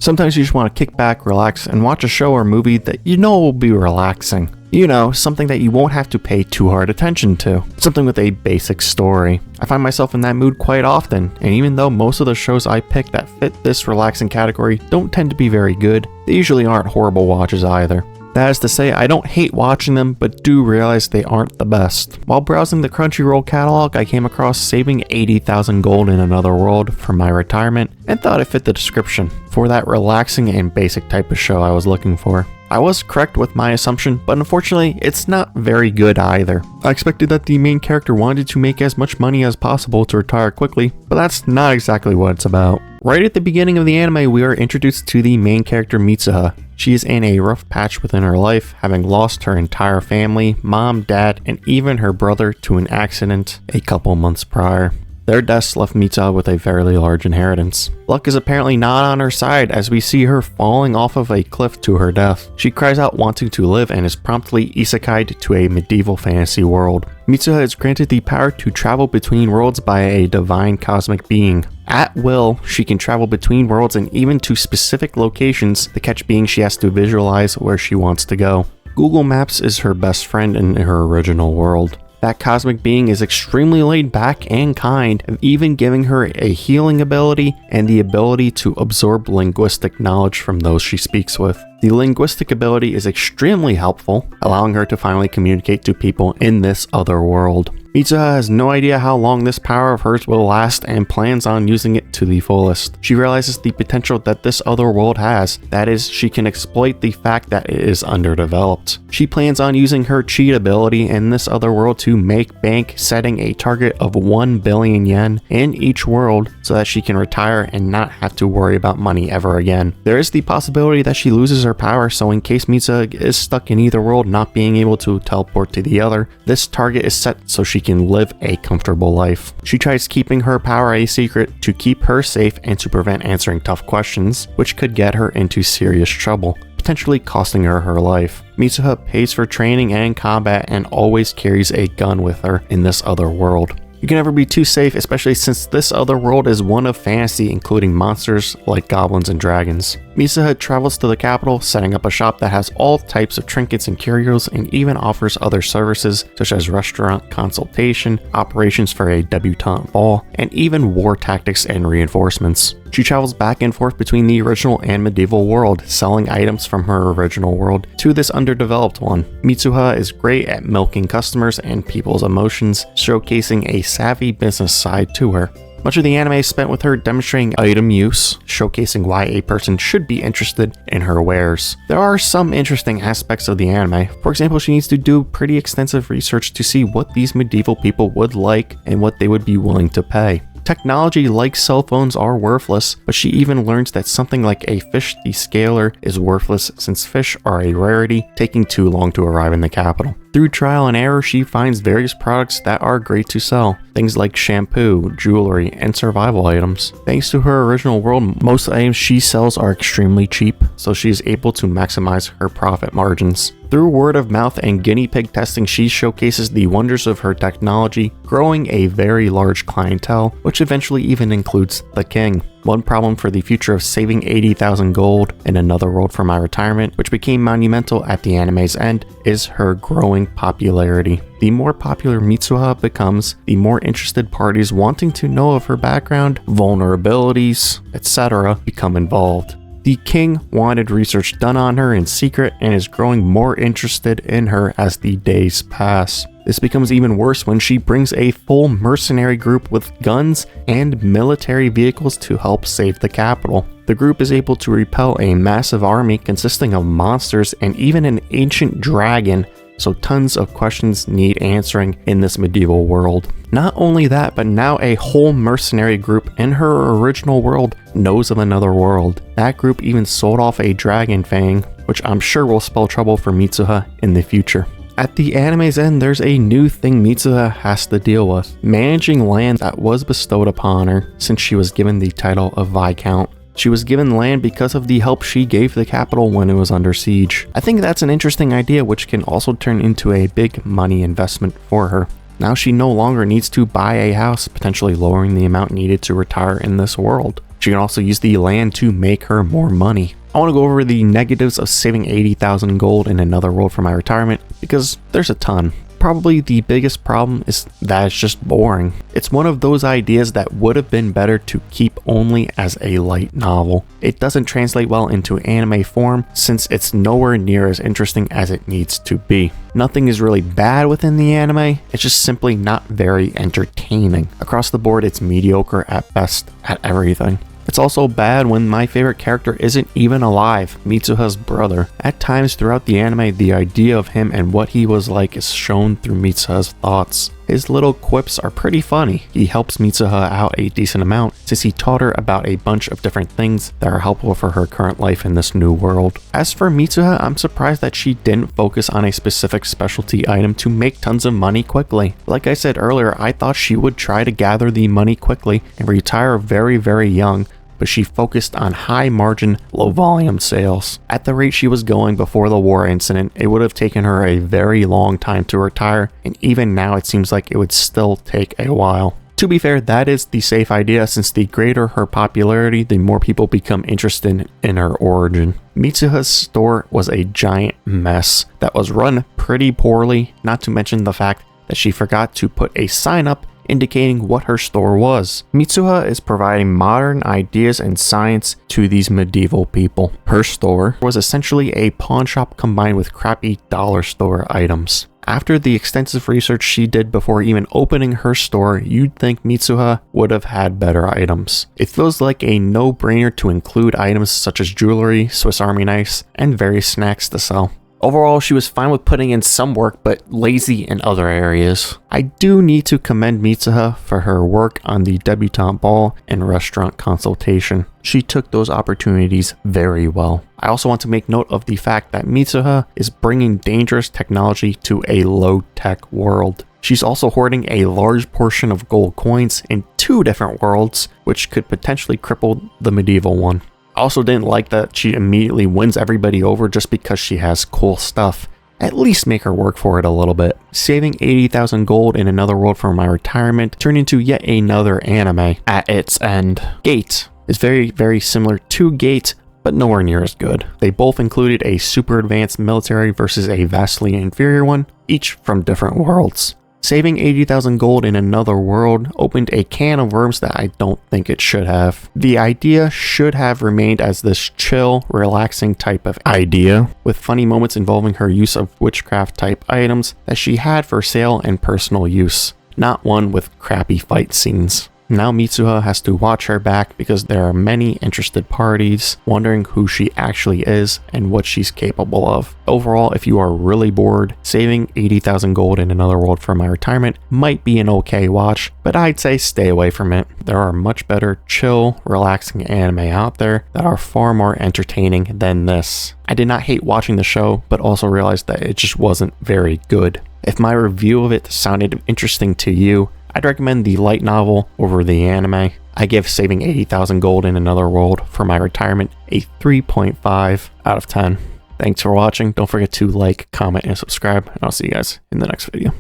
Sometimes you just want to kick back, relax, and watch a show or movie that you know will be relaxing. You know, something that you won't have to pay too hard attention to. Something with a basic story. I find myself in that mood quite often, and even though most of the shows I pick that fit this relaxing category don't tend to be very good, they usually aren't horrible watches either. That is to say, I don't hate watching them, but do realize they aren't the best. While browsing the Crunchyroll catalog, I came across Saving 80,000 Gold in Another World for my retirement, and thought it fit the description for that relaxing and basic type of show I was looking for. I was correct with my assumption, but unfortunately, it's not very good either. I expected that the main character wanted to make as much money as possible to retire quickly, but that's not exactly what it's about. Right at the beginning of the anime, we are introduced to the main character Mitsuha. She is in a rough patch within her life, having lost her entire family, mom, dad, and even her brother to an accident a couple months prior. Their deaths left Mitsuha with a fairly large inheritance. Luck is apparently not on her side as we see her falling off of a cliff to her death. She cries out wanting to live and is promptly isekai'd to a medieval fantasy world. Mitsuha is granted the power to travel between worlds by a divine cosmic being. At will, she can travel between worlds and even to specific locations, the catch being she has to visualize where she wants to go. Google Maps is her best friend in her original world. That cosmic being is extremely laid back and kind, even giving her a healing ability and the ability to absorb linguistic knowledge from those she speaks with. The linguistic ability is extremely helpful, allowing her to finally communicate to people in this other world. Mitsuha has no idea how long this power of hers will last and plans on using it to the fullest. She realizes the potential that this other world has, that is, she can exploit the fact that it is underdeveloped. She plans on using her cheat ability in this other world to make bank, setting a target of 1 billion yen in each world so that she can retire and not have to worry about money ever again. There is the possibility that she loses her power, so in case Mitsuha is stuck in either world not being able to teleport to the other, this target is set so she can live a comfortable life. She tries keeping her power a secret to keep her safe and to prevent answering tough questions, which could get her into serious trouble, potentially costing her her life. Mitsuha pays for training and combat and always carries a gun with her in this other world. You can never be too safe, especially since this other world is one of fantasy, including monsters like goblins and dragons. Mitsuha travels to the capital, setting up a shop that has all types of trinkets and curios and even offers other services such as restaurant consultation, operations for a debutante ball, and even war tactics and reinforcements. She travels back and forth between the original and medieval world, selling items from her original world to this underdeveloped one. Mitsuha is great at milking customers and people's emotions, showcasing a savvy business side to her. Much of the anime is spent with her demonstrating item use, showcasing why a person should be interested in her wares. There are some interesting aspects of the anime. For example, she needs to do pretty extensive research to see what these medieval people would like and what they would be willing to pay. Technology like cell phones are worthless, but she even learns that something like a fish descaler is worthless since fish are a rarity, taking too long to arrive in the capital. Through trial and error, she finds various products that are great to sell. Things like shampoo, jewelry, and survival items. Thanks to her original world, most items she sells are extremely cheap, so she is able to maximize her profit margins. Through word of mouth and guinea pig testing, she showcases the wonders of her technology, growing a very large clientele, which eventually even includes the king. One problem for the future of Saving 80,000 Gold in Another World for my retirement, which became monumental at the anime's end, is her growing popularity. The more popular Mitsuha becomes, the more interested parties wanting to know of her background, vulnerabilities, etc. become involved. The king wanted research done on her in secret and is growing more interested in her as the days pass. This becomes even worse when she brings a full mercenary group with guns and military vehicles to help save the capital. The group is able to repel a massive army consisting of monsters and even an ancient dragon, so tons of questions need answering in this medieval world. Not only that, but now a whole mercenary group in her original world knows of another world. That group even sold off a dragon fang, which I'm sure will spell trouble for Mitsuha in the future. At the anime's end, there's a new thing Mitsuha has to deal with: managing land that was bestowed upon her since she was given the title of Viscount. She was given land because of the help she gave the capital when it was under siege. I think that's an interesting idea which can also turn into a big money investment for her. Now she no longer needs to buy a house, potentially lowering the amount needed to retire in this world. She can also use the land to make her more money. I want to go over the negatives of saving 80,000 gold in another world for my retirement, because there's a ton. Probably the biggest problem is that it's just boring. It's one of those ideas that would have been better to keep only as a light novel. It doesn't translate well into anime form since it's nowhere near as interesting as it needs to be. Nothing is really bad within the anime, it's just simply not very entertaining. Across the board, it's mediocre at best at everything. It's also bad when my favorite character isn't even alive, Mitsuha's brother. At times throughout the anime, the idea of him and what he was like is shown through Mitsuha's thoughts. His little quips are pretty funny. He helps Mitsuha out a decent amount since he taught her about a bunch of different things that are helpful for her current life in this new world. As for Mitsuha, I'm surprised that she didn't focus on a specific specialty item to make tons of money quickly. Like I said earlier, I thought she would try to gather the money quickly and retire very young, but she focused on high margin, low volume sales. At the rate she was going before the war incident, it would have taken her a very long time to retire, and even now it seems like it would still take a while. To be fair, that is the safe idea since the greater her popularity, the more people become interested in her origin. Mitsuha's store was a giant mess that was run pretty poorly, not to mention the fact that she forgot to put a sign up indicating what her store was. Mitsuha is providing modern ideas and science to these medieval people. Her store was essentially a pawn shop combined with crappy dollar store items. After the extensive research she did before even opening her store, you'd think Mitsuha would have had better items. It feels like a no-brainer to include items such as jewelry, Swiss Army knives, and various snacks to sell. Overall, she was fine with putting in some work, but lazy in other areas. I do need to commend Mitsuha for her work on the debutante ball and restaurant consultation. She took those opportunities very well. I also want to make note of the fact that Mitsuha is bringing dangerous technology to a low-tech world. She's also hoarding a large portion of gold coins in 2 different worlds, which could potentially cripple the medieval one. I also didn't like that she immediately wins everybody over just because she has cool stuff. At least make her work for it a little bit. Saving 80,000 gold in another world for my retirement turned into yet another anime at its end. Gate is very similar to Gate, but nowhere near as good. They both included a super advanced military versus a vastly inferior one, each from different worlds. Saving 80,000 gold in another world opened a can of worms that I don't think it should have. The idea should have remained as this chill, relaxing type of idea, with funny moments involving her use of witchcraft type items that she had for sale and personal use, not one with crappy fight scenes. Now Mitsuha has to watch her back because there are many interested parties wondering who she actually is and what she's capable of. Overall, if you are really bored, saving 80,000 gold in another world for my retirement might be an okay watch, but I'd say stay away from it. There are much better, chill, relaxing anime out there that are far more entertaining than this. I did not hate watching the show, but also realized that it just wasn't very good. If my review of it sounded interesting to you, I'd recommend the light novel over the anime. I give saving 80,000 gold in another world for my retirement a 3.5 out of 10. Thanks for watching. Don't forget to like, comment, and subscribe, and I'll see you guys in the next video.